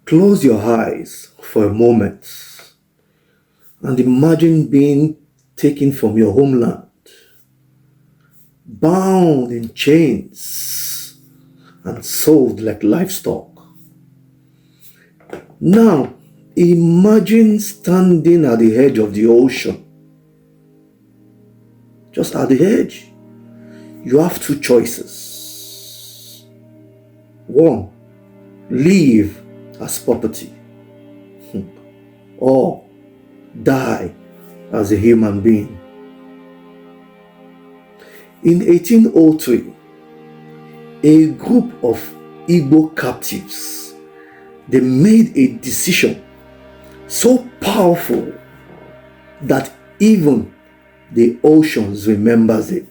Close your eyes for a moment and imagine being taken from your homeland, bound in chains and sold like livestock. Now, imagine standing at the edge of the ocean. Just at the edge, you have two choices. One, live as property, or die as a human being. In 1803, a group of Igbo captives, they made a decision so powerful that even the oceans remembers it.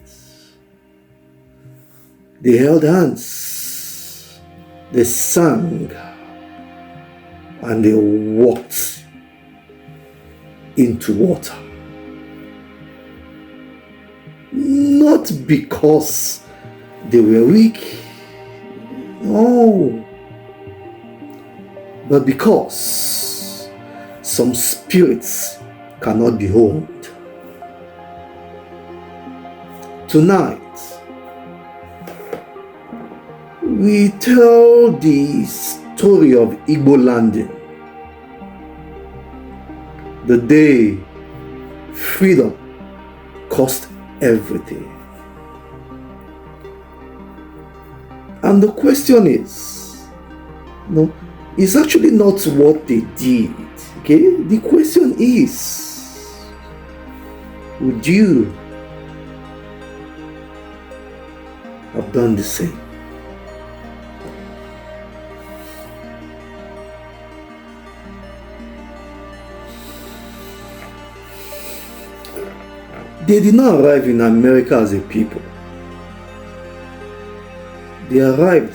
They held hands, they sang, and they walked into water. Not because they were weak, no, but because some spirits cannot be homed. Tonight, we tell the story of Igbo Landing, the day freedom cost everything. And the question is, it's actually not what they did. Okay? The question is, would you have done the same? They did not arrive in America as a people. They arrived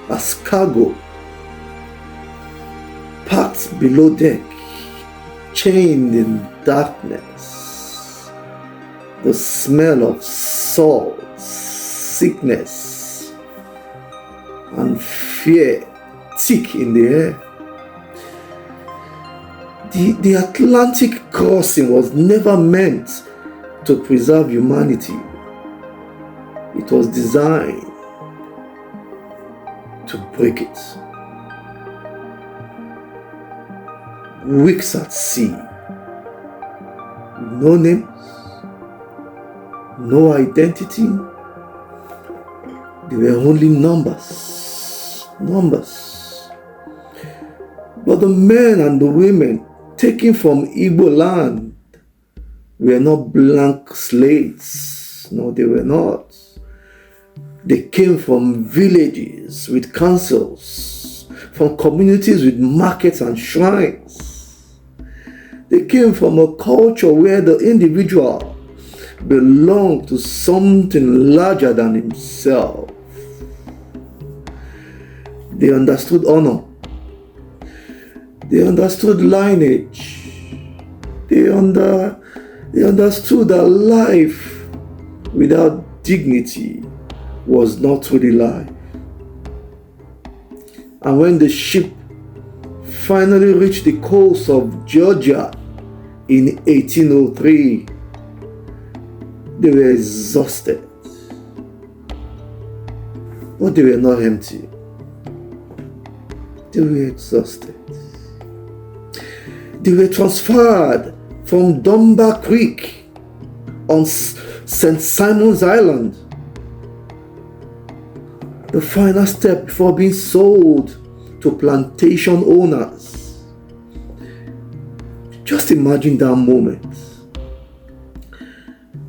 as cargo, packed below deck, chained in darkness. The smell of salt, sickness, and fear thick in the air. The Atlantic crossing was never meant to preserve humanity. It was designed to break it. Weeks at sea, no names, no identity. They were only numbers. But the men and the women taken from Igbo land were not blank slates. No, they were not. They came from villages with councils, from communities with markets and shrines. They came from a culture where the individual belonged to something larger than himself. They understood honor. They understood lineage. They understood that life without dignity was not really life. And when the ship finally reached the coast of Georgia in 1803, they were exhausted. But they were not empty. They were exhausted. They were transferred from Dunbar Creek on St. Simon's Island, the final step before being sold to plantation owners. Just imagine that moment.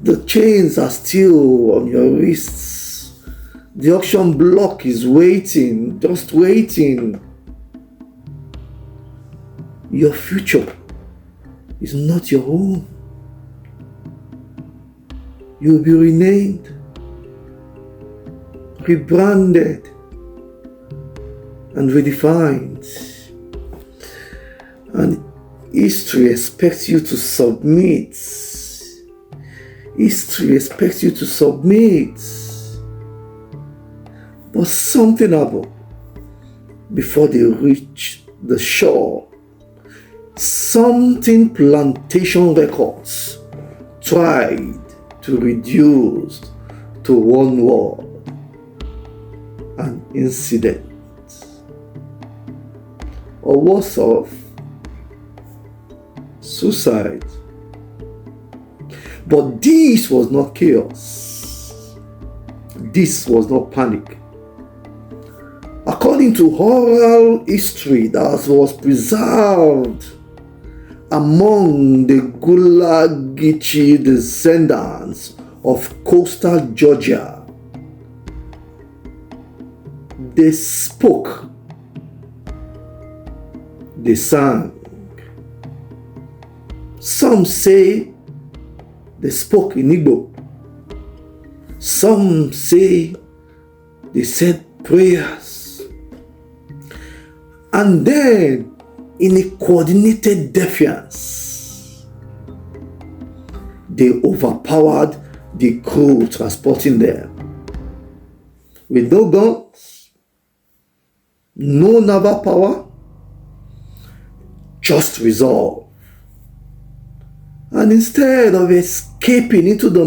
The chains are still on your wrists. The auction block is waiting, just waiting. Your future is not your own. You will be renamed, rebranded, and redefined. And history expects you to submit. History expects you to submit. But something happened before they reached the shore, something plantation records tried to reduce to one word: an incident, or worse off, suicide. But this was not chaos. This was not panic. According to oral history that was preserved among the Gulagichi descendants of coastal Georgia, they spoke, they sang. Some say they spoke in Igbo. Some say they said prayers. And then, in a coordinated defiance, they overpowered the crew transporting them. With no guns, no naval power, just resolve. And instead of escaping into the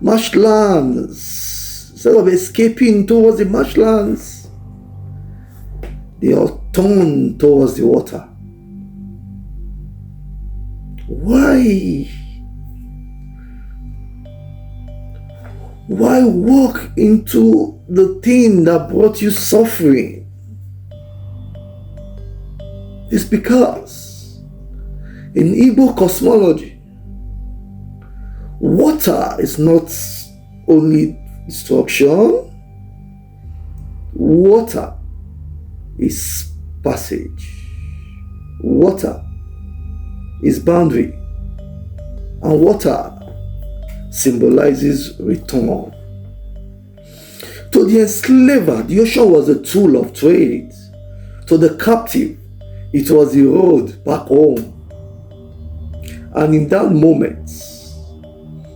marshlands, instead of escaping towards the marshlands, they all turned towards the water. Why? Why walk into the thing that brought you suffering? It's because in Igbo cosmology, water is not only destruction, water is passage. Water is boundary. And water symbolizes return. To the enslaver, the ocean was a tool of trade. To the captive, it was the road back home. And in that moment,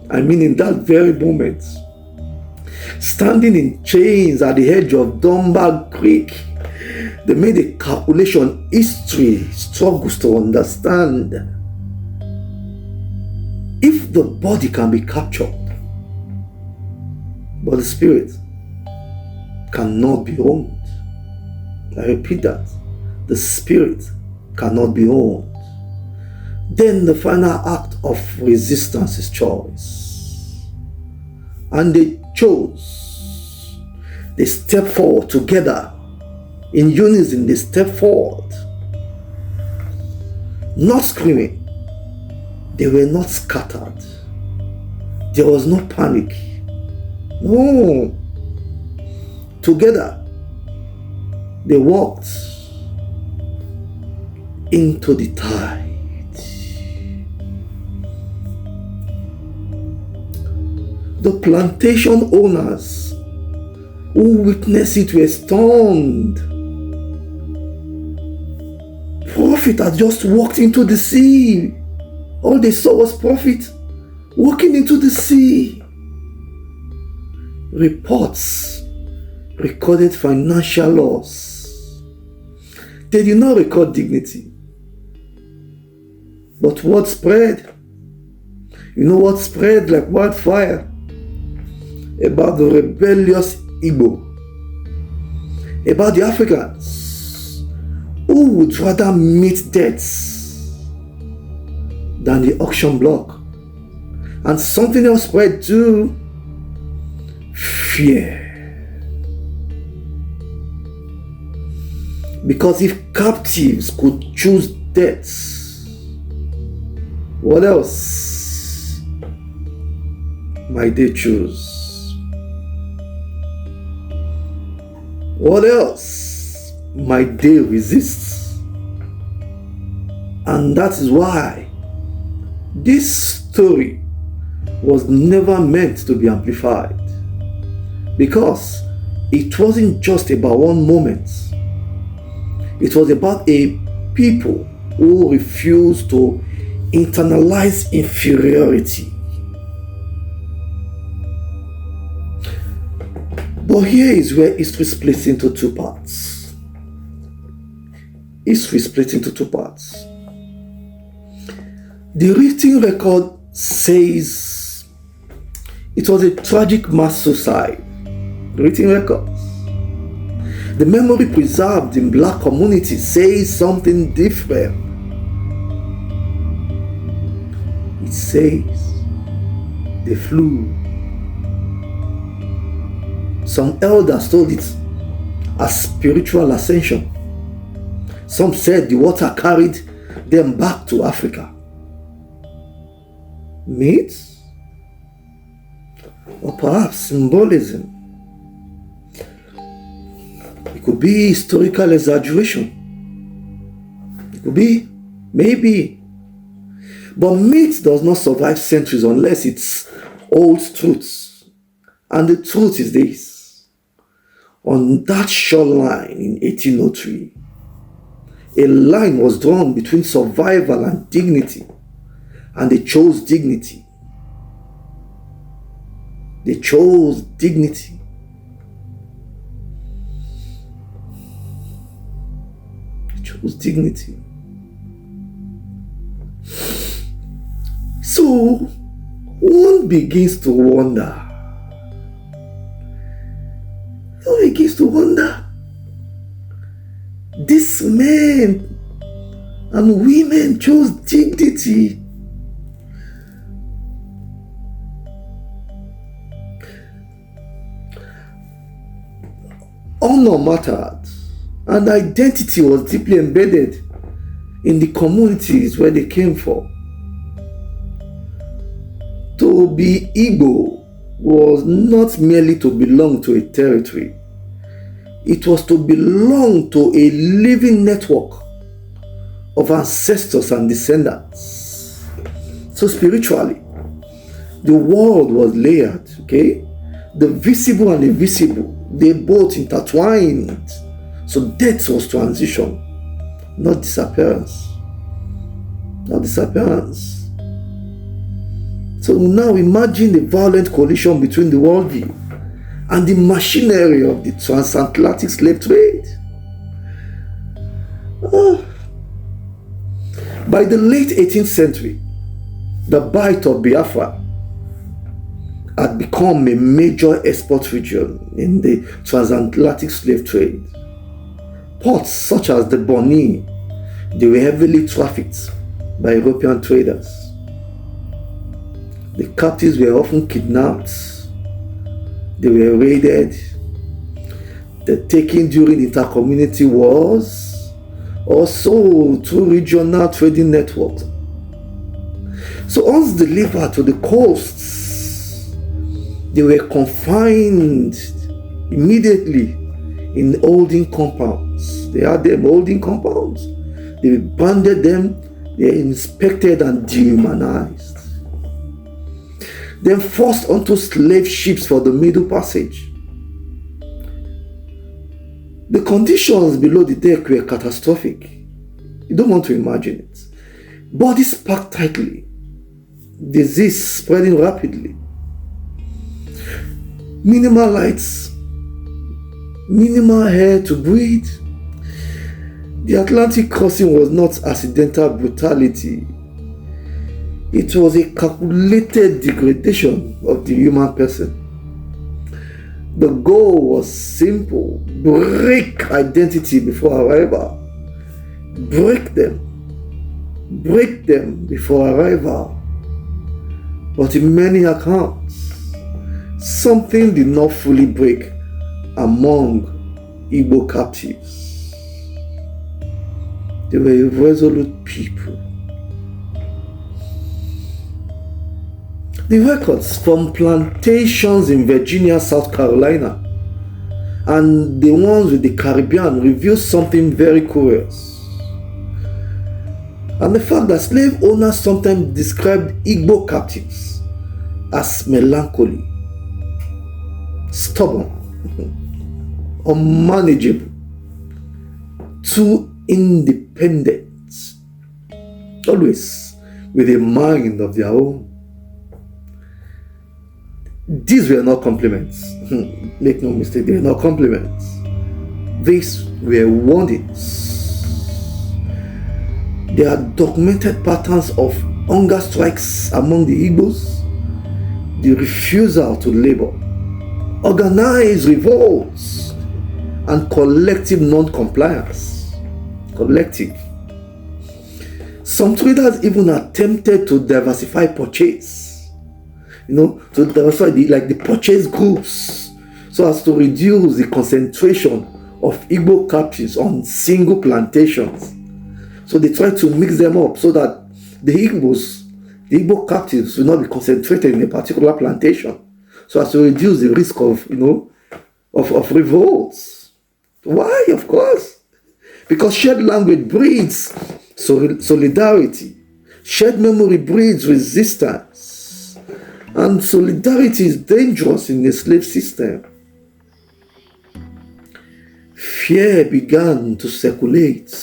in that very moment, standing in chains at the edge of Dunbar Creek, they made a calculation history struggles to understand. If the body can be captured, but the spirit cannot be owned. I repeat that. The spirit cannot be owned. Then the final act of resistance is choice. And they chose. They stepped forward together. In unison, they stepped forward. Not screaming. They were not scattered. There was no panic. No. Together, they walked into the tide. The plantation owners who witnessed it were stunned. Prophet had just walked into the sea. All they saw was prophet walking into the sea. Reports recorded financial loss. They did not record dignity. But what spread? You know what spread like wildfire? About the rebellious Igbo. About the Africans who would rather meet deaths than the auction block. And something else spread too. Fear. Because if captives could choose death, what else might they choose? What else might they resist? And that is why this story was never meant to be amplified, because it wasn't just about one moment. It was about a people who refused to internalize inferiority. But here is where history splits into two parts. history split into two parts. The written record says it was a tragic mass suicide. The written records. The memory preserved in black communities says something different. It says they flew. Some elders told it as spiritual ascension. Some said the water carried them back to Africa. Myths? Or perhaps symbolism? It could be historical exaggeration. It could be, maybe. But myth does not survive centuries unless it's old truths. And the truth is this. On that shoreline in 1803, a line was drawn between survival and dignity. And they chose dignity. They chose dignity. Chose dignity. So one begins to wonder. These men and women chose dignity. Honor mattered, and identity was deeply embedded in the communities where they came from. To be Igbo was not merely to belong to a territory. It was to belong to a living network of ancestors and descendants. So spiritually, the world was layered, okay? The visible and invisible, they both intertwined. So death was transition, not disappearance. Not disappearance. So now imagine the violent collision between the worldview and the machinery of the transatlantic slave trade. By the late 18th century, the Bight of Biafra had become a major export region in the transatlantic slave trade. Ports such as the Bonny, they were heavily trafficked by European traders. The captives were often kidnapped. They were raided. They were taken during inter-community wars, or sold through regional trading networks. So once delivered to the coasts, they were confined immediately in holding compounds. They had them holding compounds. They banded them, they inspected and dehumanized. Then forced onto slave ships for the Middle Passage. The conditions below the deck were catastrophic. You don't want to imagine it. Bodies packed tightly. Disease spreading rapidly. Minimal lights. Minimal air to breathe. The Atlantic crossing was not accidental brutality. It was a calculated degradation of the human person. The goal was simple. Break identity before arrival. Break them. Break them before arrival. But in many accounts, something did not fully break among Igbo captives. They were a resolute people. The records from plantations in Virginia, South Carolina, and the ones with the Caribbean reveal something very curious. And the fact that slave owners sometimes described Igbo captives as melancholy, stubborn, unmanageable, too independent, always with a mind of their own. These were not compliments. Make no mistake, they were not compliments. These were warnings. There are documented patterns of hunger strikes among the Igbos, the refusal to labor, organized revolts, and collective non-compliance. Collective. Some traders even attempted to diversify purchase, to diversify the purchase groups, so as to reduce the concentration of Igbo captives on single plantations. So they tried to mix them up so that the Igbo captives will not be concentrated in a particular plantation, so as to reduce the risk of revolts. Why? Of course, because shared language breeds solidarity, shared memory breeds resistance, and solidarity is dangerous in the slave system. Fear began to circulate,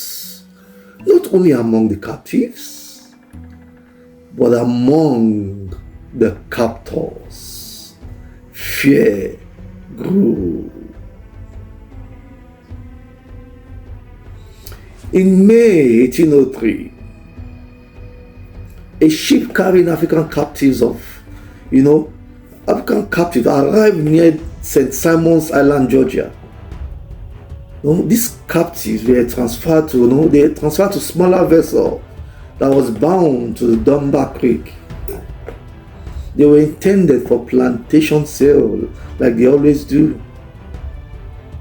not only among the captives, but among the captors. Fear grew. In May 1803, a ship carrying African captives arrived near St. Simon's Island, Georgia. These captives were transferred to smaller vessel that was bound to the Dunbar Creek. They were intended for plantation sale, like they always do.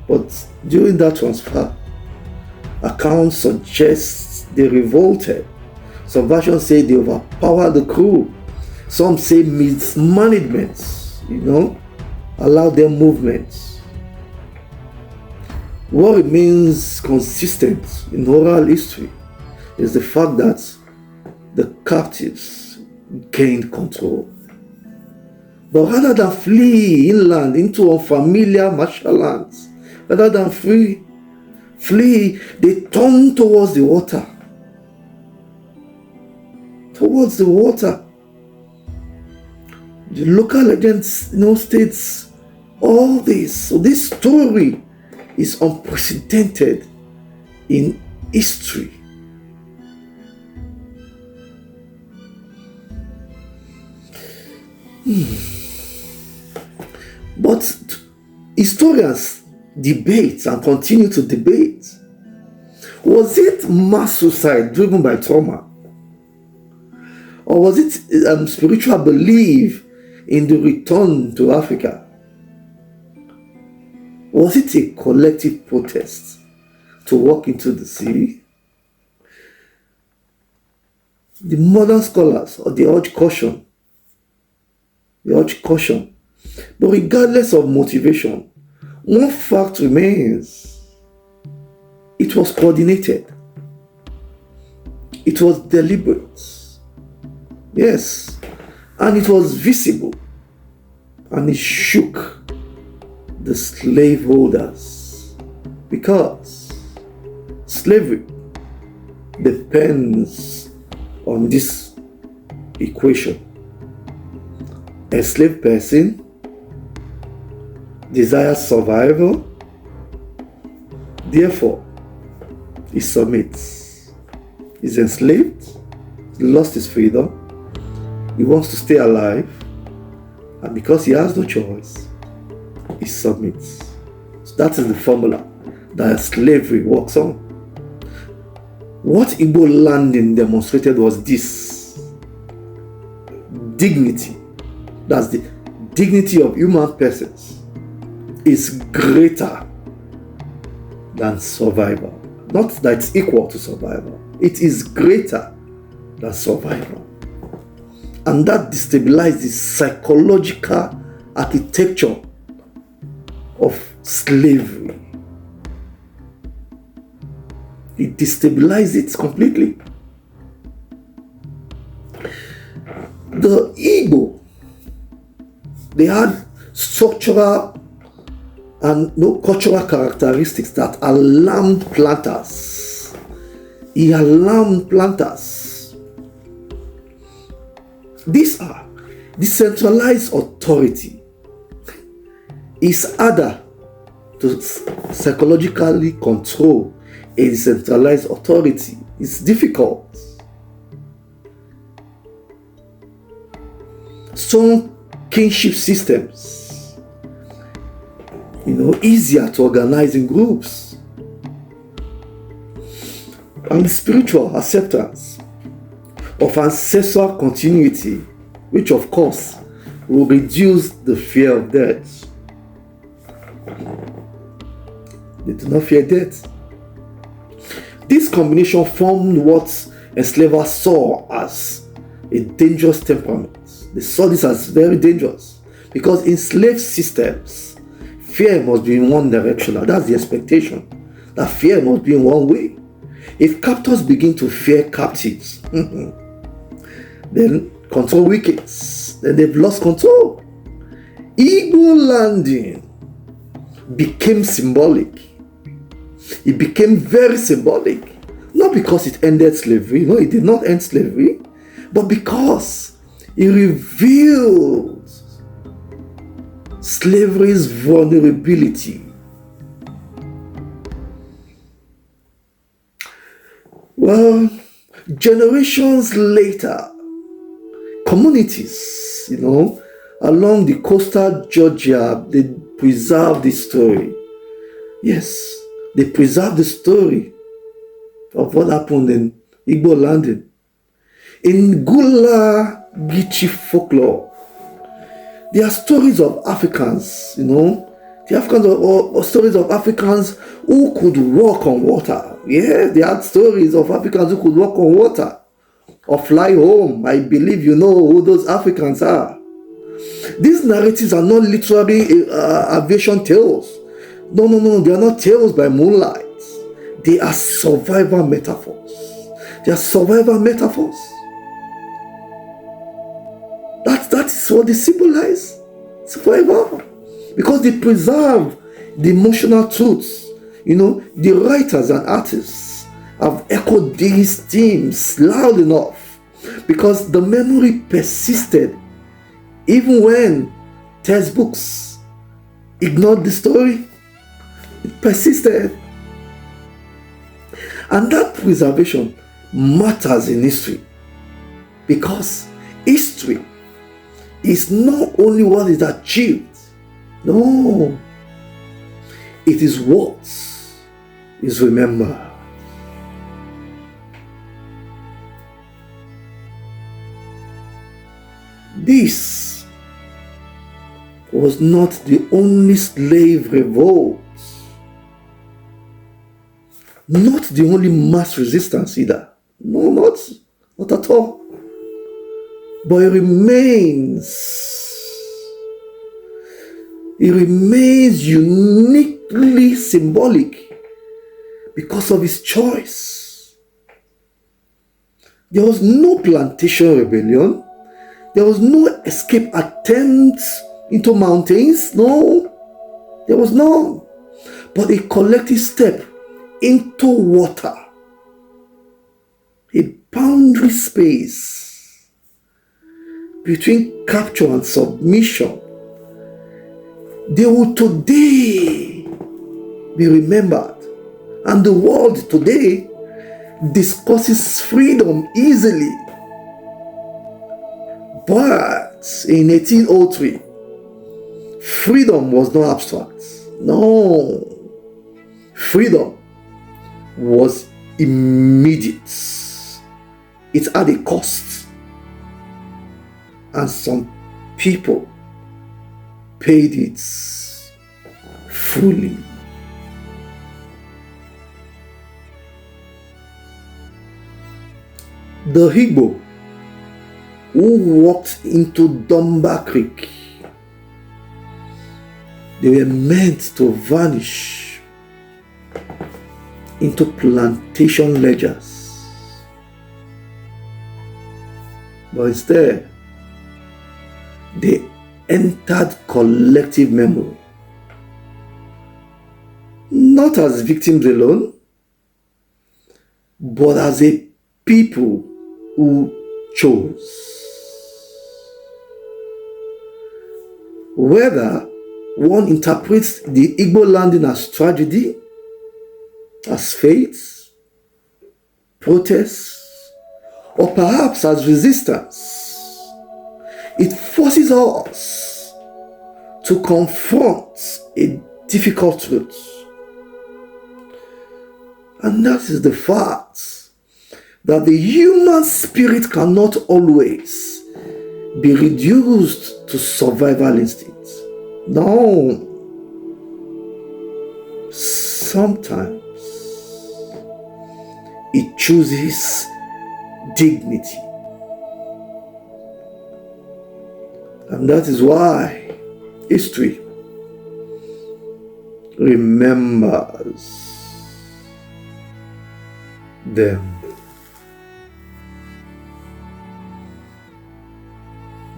But during that transfer, accounts suggest they revolted. Some versions say they overpowered the crew. Some say mismanagement, allowed them movements. What remains consistent in oral history is the fact that the captives gained control. But rather than flee inland into unfamiliar martial lands, rather than flee, they turned towards the water. Towards the water. The local legends, states all this. So this story is unprecedented in history. But historians debate and continue to debate. Was it mass suicide driven by trauma? Or was it spiritual belief in the return to Africa? Was it a collective protest to walk into the sea? The modern scholars, they urge caution. But regardless of motivation, one fact remains: it was coordinated. It was deliberate. Yes, and it was visible, and it shook the slaveholders, because slavery depends on this equation. A enslaved person desires survival, therefore he submits. He's enslaved, he lost his freedom, he wants to stay alive, and because he has no choice, he submits. So that is the formula that slavery works on. What Igbo Landing demonstrated was this: dignity. That's the dignity of human persons is greater than survival. Not that it's equal to survival. It is greater than survival. And that destabilized the psychological architecture of slavery. It destabilized it completely. The Igbo, they had structural and cultural characteristics that alarmed planters. He alarmed planters. These are decentralized authority. It's harder to psychologically control a decentralized authority It's difficult. Some kinship systems, easier to organize in groups. And spiritual acceptance of ancestral continuity, which of course will reduce the fear of death. They do not fear death. This combination formed what enslavers saw as a dangerous temperament. They saw this as very dangerous because in slave systems, fear must be in one direction. That's the expectation. That fear must be in one way. If captors begin to fear captives, then control weakens. Then they've lost control. Igbo Landing became symbolic. It became very symbolic. Not because it ended slavery. No, it did not end slavery. But because it revealed slavery's vulnerability. Well, generations later, communities, along the coastal Georgia, they preserved the story. Yes, they preserved the story of what happened in Igbo Landing. In Gula Gichi folklore, there are stories of Africans, stories of Africans who could walk on water. Yeah, there are stories of Africans who could walk on water or fly home. I believe you know who those Africans are. These narratives are not literally aviation tales. No, they are not tales by moonlight. They are survival metaphors. They are survival metaphors. That is what they symbolize. Survival. Because they preserve the emotional truths. The writers and artists have echoed these themes loud enough because the memory persisted even when textbooks ignored the story. It persisted. And that preservation matters in history because history is not only what is achieved. No, it is what is remembered. This was not the only slave revolt, not the only mass resistance either. No, not at all. But it remains uniquely symbolic because of his choice. There was no plantation rebellion. There was no escape attempts into mountains. No, there was none. But a collective step into water. A boundary space between capture and submission. They will today be remembered. And the world today discusses freedom easily. But in 1803, freedom was not abstract. No. Freedom was immediate. It had a cost. And some people paid it fully. The Igbo who walked into Dumba Creek, they were meant to vanish into plantation ledgers. But instead, they entered collective memory. Not as victims alone, but as a people who chose. Whether one interprets the Igbo Landing as tragedy, as fate, protest, or perhaps as resistance. It forces us to confront a difficult truth. And that is the fact that the human spirit cannot always be reduced to survival instincts. No. Sometimes it chooses dignity. And that is why history remembers them.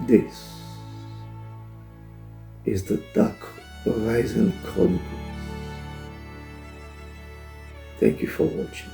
This is the Dark Rising Chronicles. Thank you for watching.